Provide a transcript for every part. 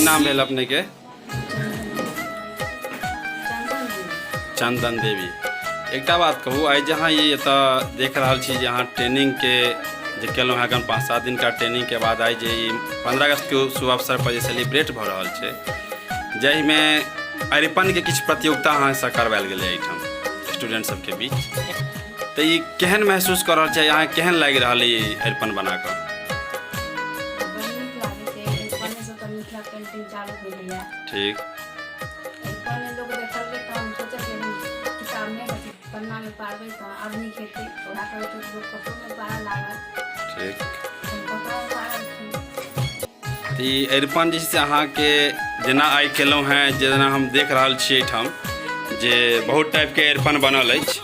नाम भेल अपने के? चंदन देवी। एक बात कहूँ, आई जहाँ ये देख रहा छी जहाँ ट्रेनिंग के जे केलहुँ हैं 5-7 दिन का ट्रेनिंग के बाद आई जे 15 अगस्त के शुभ अवसर पर जे सेलिब्रेट भ रहा है, जाहिमे अरिपन के किछु प्रतियोगिता अहाँ से करवायल गेलै एहिठाम स्टूडेंट सबके बीच, तो ये केहन महसूस कर रहा है, यहाँ केहन लग रहा है ये अरिपन बना कर? ठीक। ठीक। अरिपन जैसे अहाँ के जेना आई केलहुँ हैं, जेना हम देख रहा छियै ठाम जे बहुत टाइप के अरिपन बनल अछि।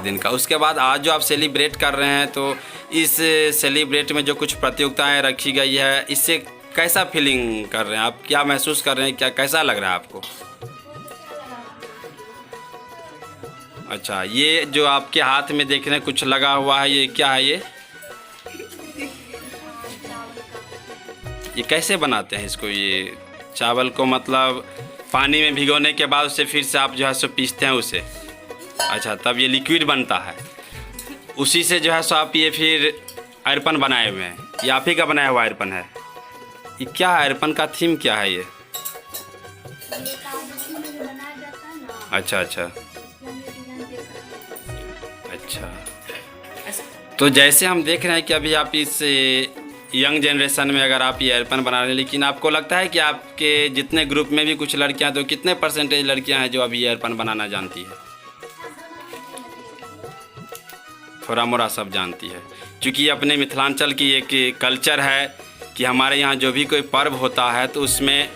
दिन का उसके बाद आज जो आप सेलिब्रेट कर रहे हैं, तो इस सेलिब्रेट में जो कुछ प्रतियोगिताएं रखी गई है, इससे कैसा फीलिंग कर रहे हैं आप? क्या महसूस कर रहे हैं? क्या कैसा लग रहा है आपको? अच्छा, ये जो आपके हाथ में देख रहे हैं कुछ लगा हुआ है, ये क्या है? ये कैसे बनाते हैं इसको? ये चावल को मतलब पानी में भिगोने के बाद उससे फिर से आप जो है सो पीसते हैं उसे? अच्छा, तब ये लिक्विड बनता है, उसी से जो है सो आप ये फिर अरिपन बनाए हुए हैं। ये आप ही का बनाया हुआ अरिपन है? ये क्या है? अरिपन का थीम क्या है ये? अच्छा अच्छा अच्छा। तो जैसे हम देख रहे हैं कि अभी आप इस यंग जनरेशन में अगर आप ये अरिपन बना रहे हैं, लेकिन आपको लगता है कि आपके जितने ग्रुप में भी कुछ लड़कियां, तो कितने परसेंटेज लड़कियां हैं जो अभी ये अरिपन बनाना जानती है? थोड़ा मोड़ा सब जानती है, क्योंकि अपने मिथिलांचल की एक कल्चर है कि हमारे यहाँ जो भी कोई पर्व होता है तो उसमें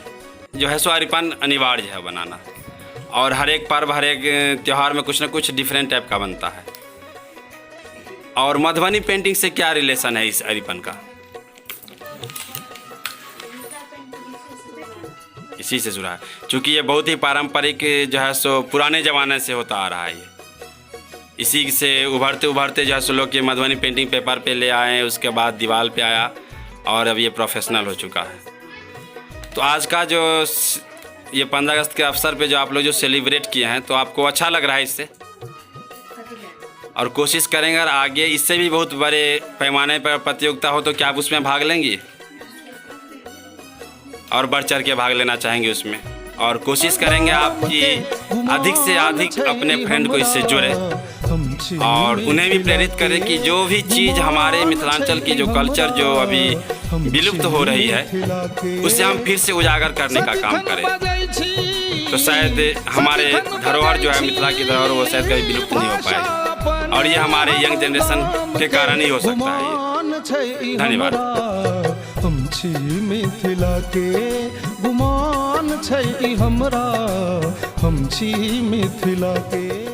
जो है सो अरिपन अनिवार्य है बनाना, और हर एक पर्व, हर एक त्यौहार में कुछ ना कुछ डिफरेंट टाइप का बनता है। और मधुबनी पेंटिंग से क्या रिलेशन है इस अरिपन का? इसी से जुड़ा है, क्योंकि ये बहुत ही पारंपरिक जो है सो पुराने ज़माने से होता आ रहा है। ये इसी से उभरते उभरते जो है सो लोग ये मधुबनी पेंटिंग पेपर पे ले आए, उसके बाद दीवार पे आया, और अब ये प्रोफेशनल हो चुका है। तो आज का जो ये 15 अगस्त के अवसर पे जो आप लोग जो सेलिब्रेट किए हैं, तो आपको अच्छा लग रहा है इससे? और कोशिश करेंगे अगर आगे इससे भी बहुत बड़े पैमाने पर प्रतियोगिता हो तो क्या आप उसमें भाग लेंगी और बढ़ चढ़ के भाग लेना चाहेंगे उसमें? और कोशिश करेंगे आपकी अधिक से अधिक अपने फ्रेंड को इससे जुड़े और उन्हें भी प्रेरित करें कि जो भी चीज़ हमारे मिथिलांचल की जो कल्चर जो अभी विलुप्त हो रही है, उसे हम फिर से उजागर करने का काम करें। तो शायद हमारे धरोहर जो है, मिथिला की धरोहर, वो शायद कभी विलुप्त नहीं हो पाएगी, और ये हमारे यंग जनरेशन के कारण ही हो सकता है ये। धन्यवाद। मिथिला के गुमान छै हमरा, हम छी मिथिला के।